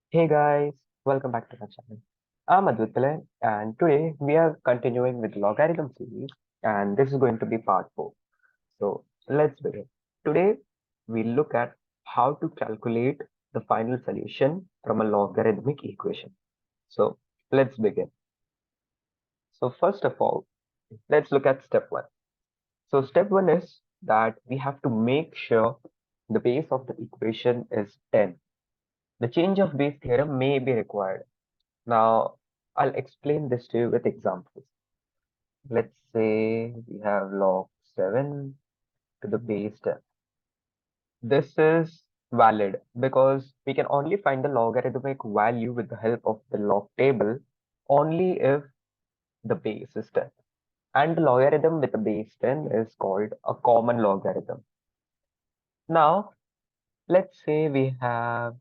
Hey guys, welcome back to my channel. I'm Advaith Pillai, and today we are continuing with logarithm series, and this is going to be part 4. So let's begin. Today we look at how to calculate the final solution from a logarithmic equation. So let's begin. So first of all, let's look at step 1. So step 1 is that we have to make sure the base of the equation is 10. The change of base theorem may be required. Now, I'll explain this to you with examples. Let's say we have log 7 to the base 10. This is valid because we can only find the logarithmic value with the help of the log table only if the base is 10. And the logarithm with the base 10 is called a common logarithm. Now, let's say we have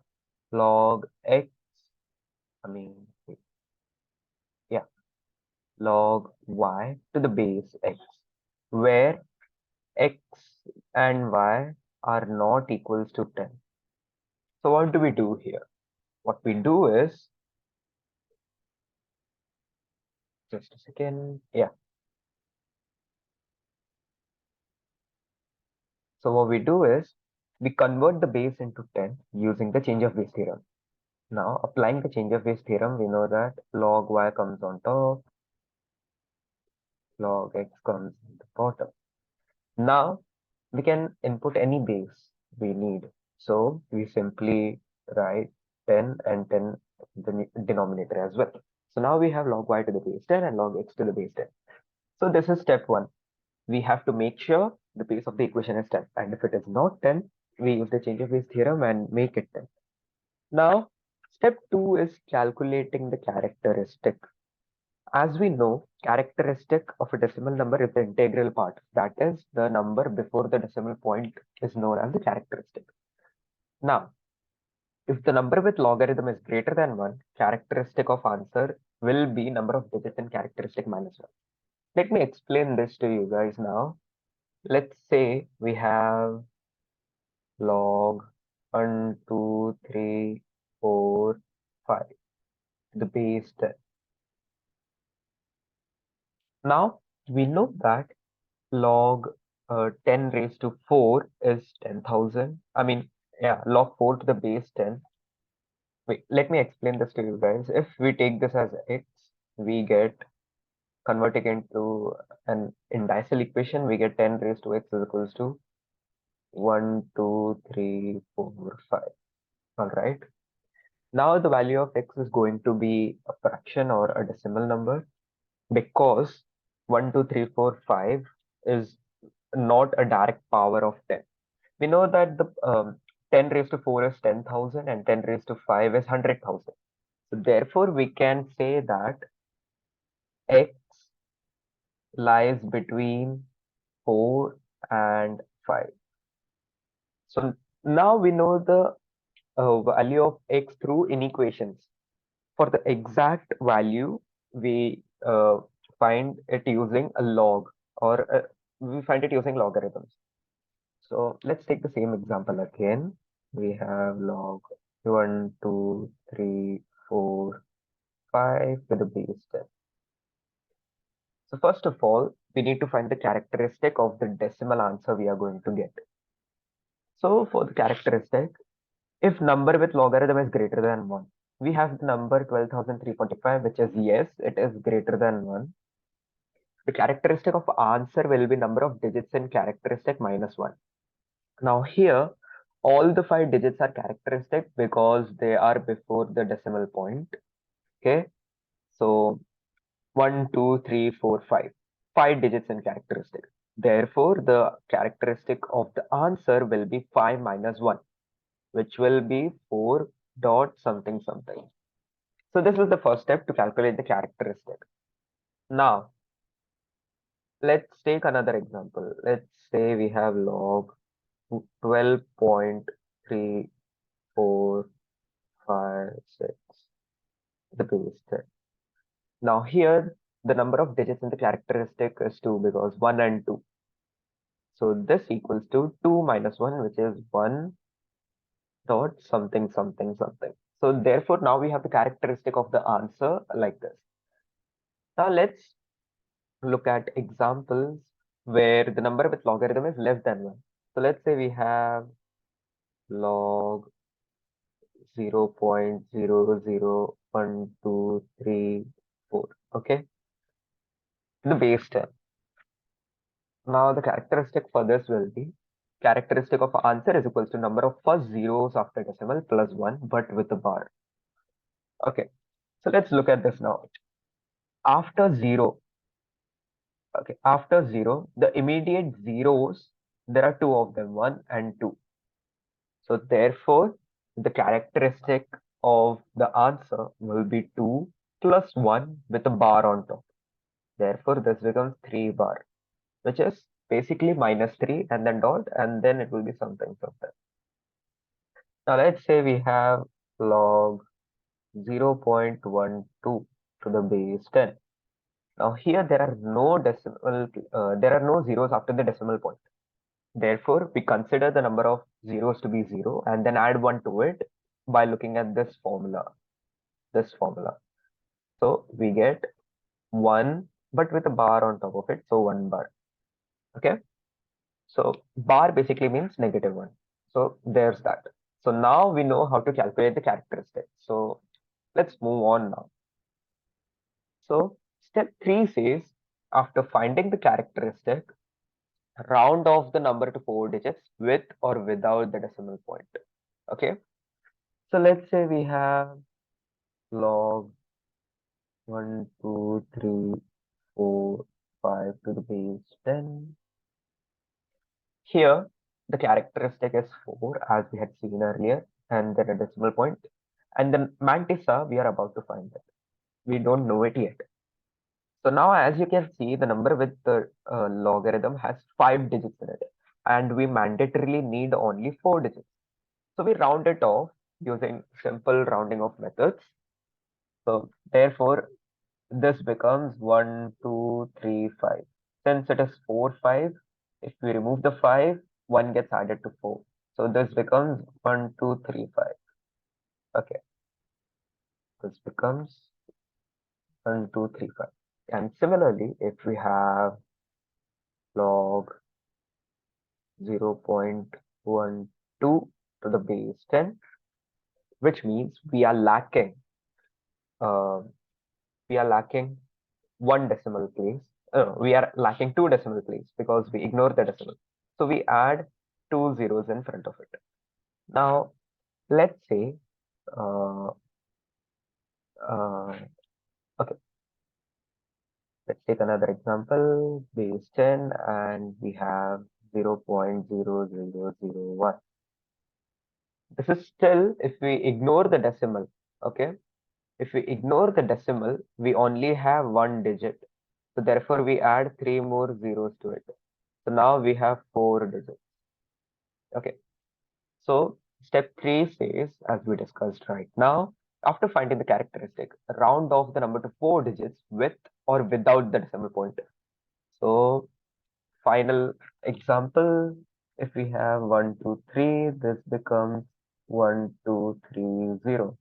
log x, I mean, yeah, log y to the base x, where x and y are not equals to 10. So what do we do here? What we do is, just a second, yeah. So what we do is, we convert the base into 10 using the change of base theorem. Now, applying the change of base theorem, we know that log y comes on top, log x comes on the bottom. Now, we can input any base we need. So we simply write 10 and 10 the denominator as well. So now we have log y to the base 10 and log x to the base 10. So this is step 1. We have to make sure the base of the equation is 10. And if it is not 10, we use the change of base theorem and make it 10. Now, step 2 is calculating the characteristic. As we know, characteristic of a decimal number is the integral part. That is, the number before the decimal point is known as the characteristic. Now, if the number with logarithm is greater than 1, characteristic of answer will be number of digits in characteristic minus 1. Let me explain this to you guys now. Let's say we have log 1, 2, 3, 4, 5, the base 10. Now, we know that log 10 raised to 4 is 10,000. I mean, yeah, log 4 to the base 10. Wait, let me explain this to you guys. If we take this as x, we get converting into an indicial equation, we get 10 raised to x is equals to 1, 2, 3, 4, 5. All right. Now the value of x is going to be a fraction or a decimal number because 1, 2, 3, 4, 5 is not a direct power of 10. We know that the 10 raised to 4 is 10,000 and 10 raised to 5 is 100,000. So therefore, we can say that x lies between 4 and 5. So now we know the value of x through inequations. For the exact value, we find it using a log or we find it using logarithms. So let's take the same example again. We have log 1, 2, 3, 4, 5 with the base 10. So first of all, we need to find the characteristic of the decimal answer we are going to get. So for the characteristic, if number with logarithm is greater than 1, we have the number 12,345, which is yes, it is greater than 1. The characteristic of answer will be number of digits in characteristic minus 1. Now here, all the 5 digits are characteristic because they are before the decimal point. Okay, so 1, 2, 3, 4, 5. 5 digits in characteristic. Therefore, the characteristic of the answer will be 5 minus 1, which will be 4 dot something something. So this is the first step to calculate the characteristic. Now, let's take another example. Let's say we have log 12.345, the base 10. Now here, the number of digits in the characteristic is 2 because 1 and 2. So this equals to 2 minus 1, which is 1 dot something something something. So therefore, now we have the characteristic of the answer like this. Now let's look at examples where the number with logarithm is less than 1. So let's say we have log 0.001234, okay, the base 10. Now the characteristic for this will be characteristic of answer is equals to number of first zeros after decimal plus 1 but with a bar. Okay, so let's look at this now. After 0, okay, after 0, the immediate zeros, there are two of them, 1 and 2. So therefore, the characteristic of the answer will be 2 plus 1 with a bar on top. Therefore, this becomes 3 bar, which is basically minus 3 and then dot, and then it will be something. Now let's say we have log 0.12 to the base 10. Now here there are no there are no zeros after the decimal point. Therefore, we consider the number of zeros to be 0 and then add 1 to it by looking at this formula. So we get 1 but with a bar on top of it, so 1 bar. Okay. So bar basically means -1. So there's that. So now we know how to calculate the characteristic. So let's move on now. So step 3 says after finding the characteristic, round off the number to 4 digits with or without the decimal point. Okay. So let's say we have log 1, 2, 3, 4, 5 to the base 10. Here, the characteristic is 4 as we had seen earlier, and then a decimal point. And then mantissa, we are about to find it. We don't know it yet. So now, as you can see, the number with the logarithm has 5 digits in it, and we mandatorily need only 4 digits. So we round it off using simple rounding off methods. So therefore, this becomes 1, 2, 3, 5. Since it is 4, 5, if we remove the 5, 1 gets added to 4. So this becomes 1, 2, 3, 5. Okay, this becomes 1, 2, 3, 5. And similarly, if we have log 0.12 to the base 10, which means uh, we are lacking one decimal place. We are lacking two decimal places because we ignore the decimal. So we add two zeros in front of it. Now, let's say, uh, okay, let's take another example, base 10, and we have 0.0001. This is still if we ignore the decimal, okay? If we ignore the decimal, we only have one digit. So therefore, we add three more zeros to it. So now we have 4 digits. Okay. So step 3 says, as we discussed right now, after finding the characteristic, round off the number to 4 digits with or without the decimal point. So final example, if we have 1, 2, 3, this becomes 1, 2, 3, 0.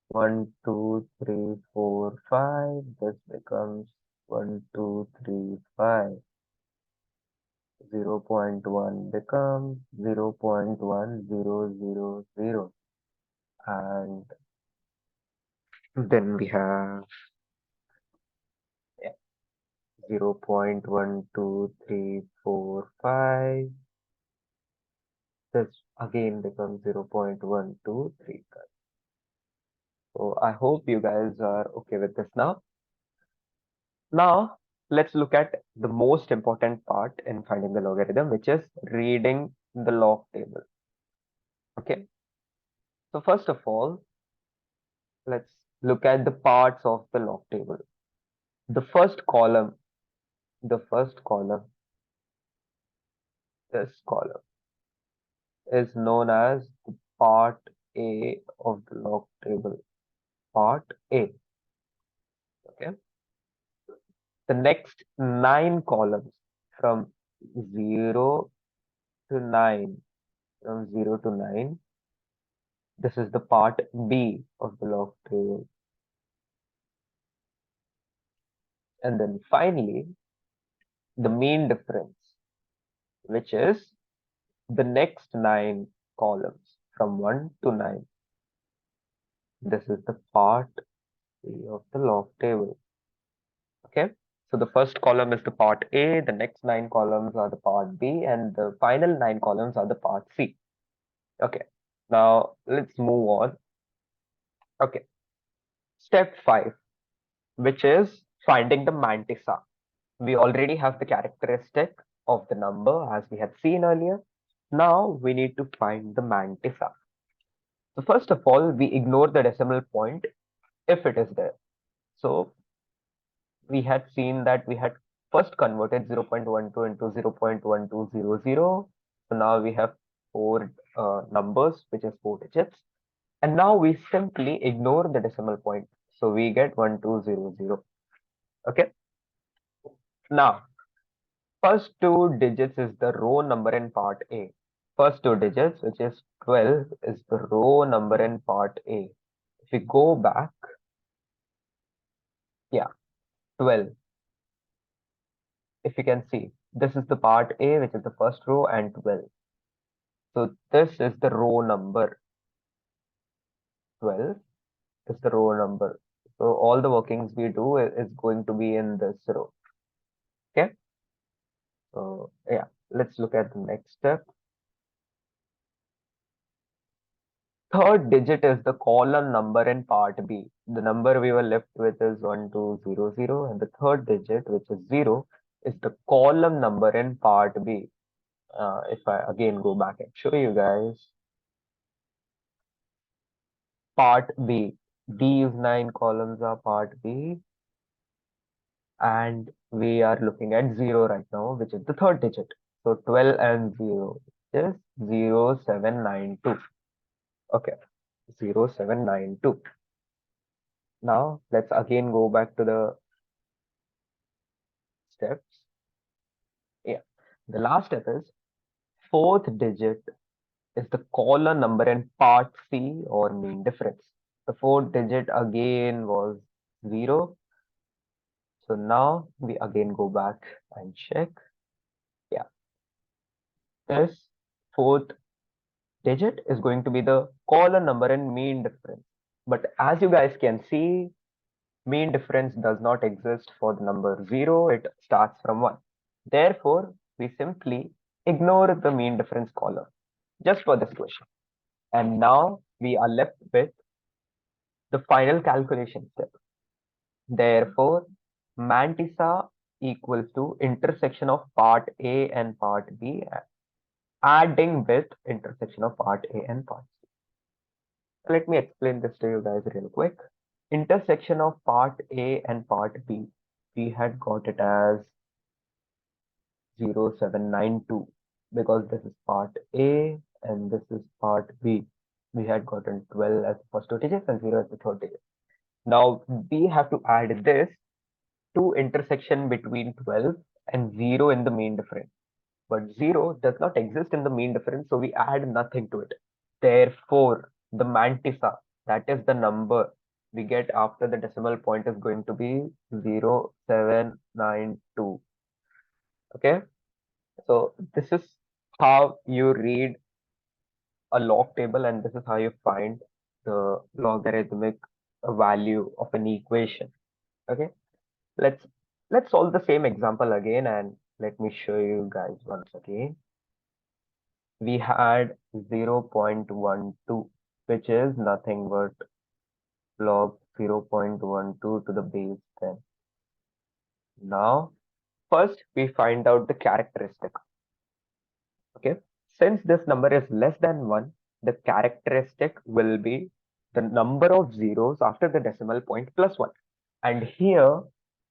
1, 2, 3, 4, 5. This becomes 1, 2, 3, 5. 0.1 becomes 0.1000, and then we have 0.1234. This again becomes 0.1235. So I hope you guys are okay with this now. Now let's look at the most important part in finding the logarithm, which is reading the log table. Okay. So first of all, let's look at the parts of the log table. The first column, this column is known as the part A of the log table. Part A. Okay. The next 9 columns from 0 to 9, from 0 to 9, This is the part B of the log table. And then finally, the mean difference, which is the next 9 columns from 1 to 9. This is the part B of the log table. Okay. So the first column is the part A, the next 9 columns are the part B, and the final 9 columns are the part C. Okay. Now let's move on. Okay. Step 5, which is finding the mantissa. We already have the characteristic of the number as we had seen earlier. Now we need to find the mantissa. So first of all, we ignore the decimal point if it is there. So we had seen that we had first converted 0.12 into 0.1200. So now we have four numbers, which is 4 digits. And now we simply ignore the decimal point. So we get 1200. Okay. Now, first 2 digits is the row number in part A. First 2 digits, which is 12, is the row number in part A. If we go back, yeah, 12. If you can see, this is the part A, which is the first row, and 12. So this is the row number. 12 is the row number. So all the workings we do is going to be in this row. Okay. So yeah, let's look at the next step. Third digit is the column number in part B. The number we were left with is 1200, and the third digit, which is 0, is the column number in part B. If I again go back and show you guys, part B. These 9 columns are part B, and we are looking at 0 right now, which is the third digit. So 12 and 0 is 0792. Okay, 0792. Now let's again go back to the steps. Yeah, the last step is fourth digit is the column number in part C or mean difference. The fourth digit again was 0. So now we again go back and check. Yeah, this fourth digit is going to be the column number in mean difference. But as you guys can see, mean difference does not exist for the number 0. It starts from 1. Therefore, we simply ignore the mean difference column just for this question. And now we are left with the final calculation step. Therefore, mantissa equals to intersection of part A and part B, adding with intersection of part A and part C. Let me explain this to you guys real quick. Intersection of part A and part B, we had got it as 0792 because this is part A and this is part B. We had gotten 12 as the first 2 digits and 0 as the third digit. Now we have to add this to intersection between 12 and 0 in the mean difference. But 0 does not exist in the mean difference, so we add nothing to it. Therefore, the mantissa, that is the number we get after the decimal point, is going to be 0792. Okay, so this is how you read a log table, and this is how you find the logarithmic value of an equation. Okay, let's solve the same example again, and let me show you guys once again. We had 0.12, which is nothing but log 0.12 to the base 10. Now, first we find out the characteristic. Okay, since this number is less than 1, the characteristic will be the number of zeros after the decimal point plus 1. And here,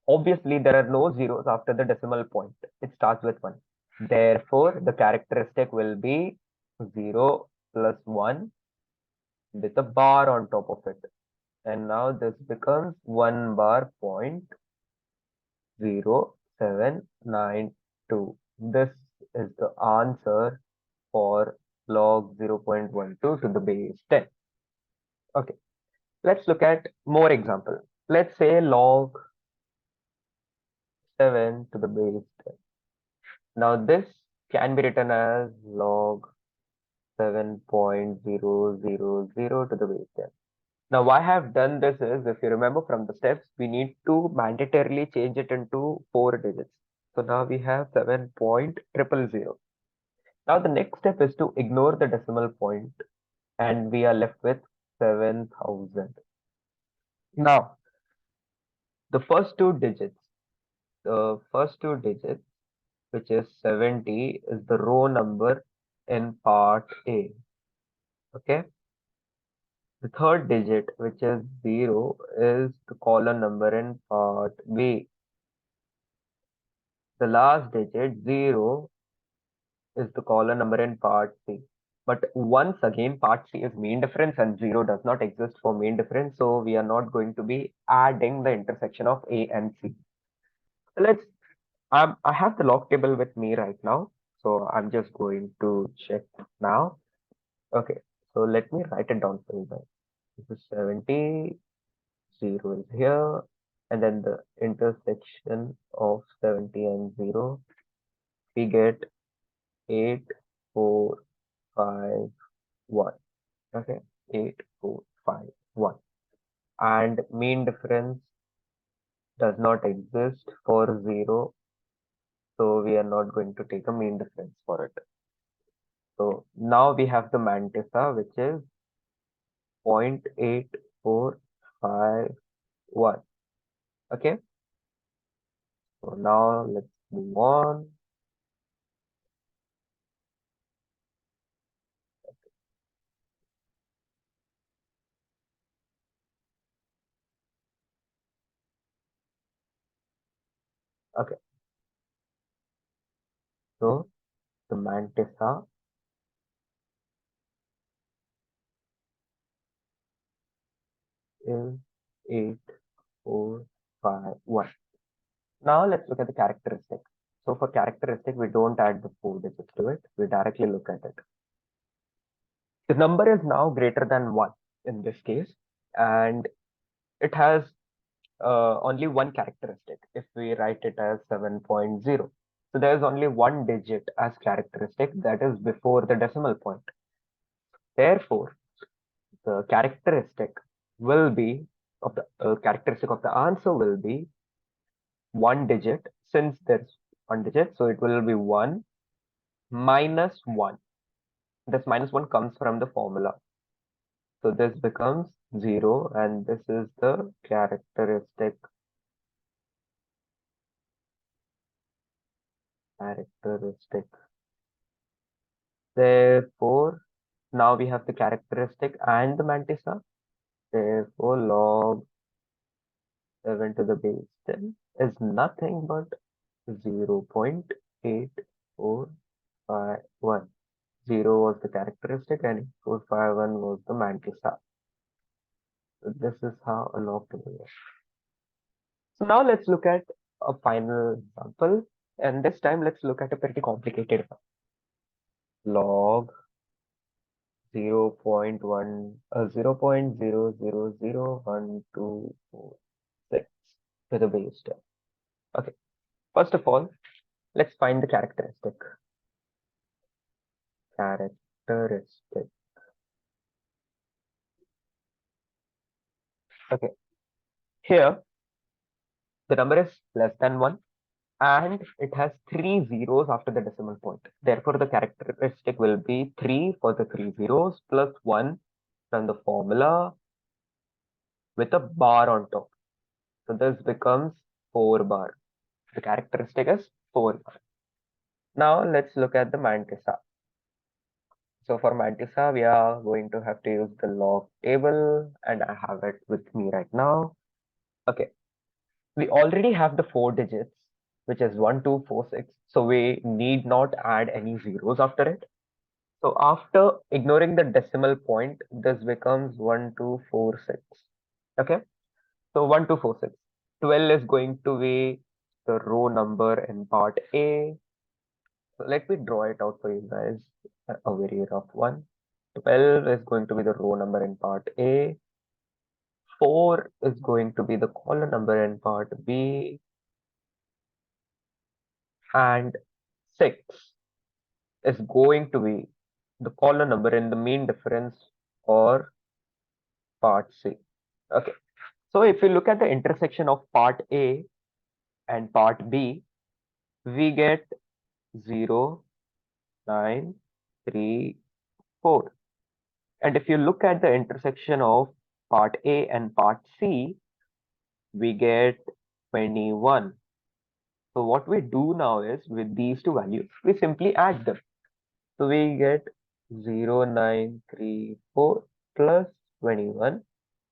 obviously, there are no zeros after the decimal point. It starts with 1. Therefore, the characteristic will be 0 plus 1 with a bar on top of it. And now this becomes 1 bar point 0792. This is the answer for log 0.12 to the base 10. Okay, let's look at more example. Let's say log 7 to the base 10. Now this can be written as log 7.000 to the base 10. Now why I have done this is, if you remember from the steps, we need to mandatorily change it into 4 digits. So now we have 7.000. Now the next step is to ignore the decimal point and we are left with 7,000. Now the first two digits, which is 70, is the row number in part A. Okay. The third digit, which is 0, is the column number in part B. The last digit, 0, is the column number in part C. But once again, part C is mean difference and 0 does not exist for mean difference. So we are not going to be adding the intersection of A and C. Let's, I have the log table with me right now. So I'm just going to check now. Okay, so let me write it down for you guys. This is 70, 0 is here, and then the intersection of 70 and 0, we get 8, 4, 5, 1. Okay, 8, 4, 5, 1. And mean difference does not exist for 0, so we are not going to take a mean difference for it. So now we have the mantissa, which is 0.8451. Okay, so now let's move on. Okay, so the mantissa is 8451. Now let's look at the characteristic. So for characteristic, we don't add the 4 digits to it. We directly look at it. The number is now greater than 1 in this case, and it has only one characteristic if we write it as 7.0. So there is only one digit as characteristic, that is before the decimal point. Therefore, the characteristic will be of the characteristic of the answer will be one digit. Since there's one digit, so it will be 1 minus 1. This minus 1 comes from the formula. So this becomes 0, and this is the characteristic. Therefore, now we have the characteristic and the mantissa. Therefore, log 7 to the base 10 is nothing but 0.8451. 0 was the characteristic and 451 was the mantissa. So this is how a log table works. So now let's look at a final example, and this time let's look at a pretty complicated one. Log 0.1 0.000126 to the base 10. Okay, first of all, let's find the characteristic. Okay, here the number is less than 1 and it has 3 zeros after the decimal point. Therefore, the characteristic will be 3 for the 3 zeros plus 1 from the formula with a bar on top. So this becomes 4 bar. The characteristic is 4 bar. Now let's look at the mantissa. So for mantissa, we are going to have to use the log table, and I have it with me right now. Okay, we already have the 4 digits, which is 1, 2, 4, 6. So we need not add any zeros after it. So after ignoring the decimal point, this becomes 1, 2, 4, 6. Okay, so 1, 2, 4, 6. 12 is going to be the row number in part A. So let me draw it out for you guys, a very rough one. 12 is going to be the row number in part A. 4 is going to be the column number in part B, and 6 is going to be the column number in the mean difference or part C. Okay, so if you look at the intersection of part A and part B, we get 0, 9, 3, 4. And if you look at the intersection of part A and part C, we get 21. So what we do now is with these two values, we simply add them. So we get 0934 plus 21,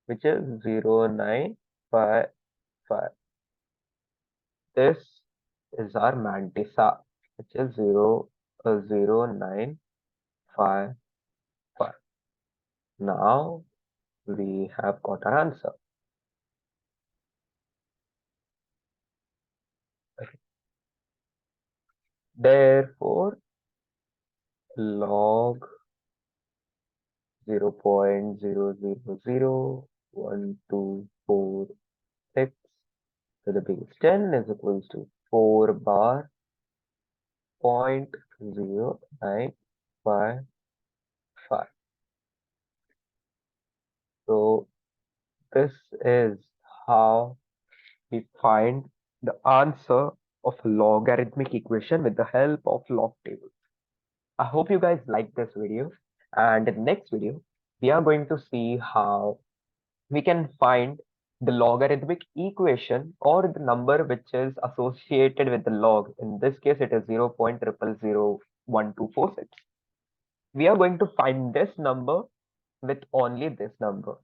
which is 0955. This is our mantissa, which is 0955. Now we have got our answer. Okay. Therefore, log 0.000124 to the base 10 is equals to 4 bar 0.0955. So this is how we find the answer of logarithmic equation with the help of log table. I hope you guys like this video, and in the next video we are going to see how we can find the logarithmic equation or the number which is associated with the log. In this case, it is 0.00012446. We are going to find this number with only this number.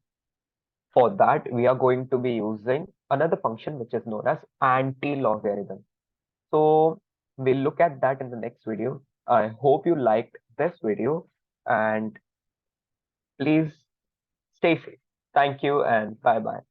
For that, we are going to be using another function which is known as anti-logarithm. So we'll look at that in the next video. I hope you liked this video, and please stay safe. Thank you and bye bye.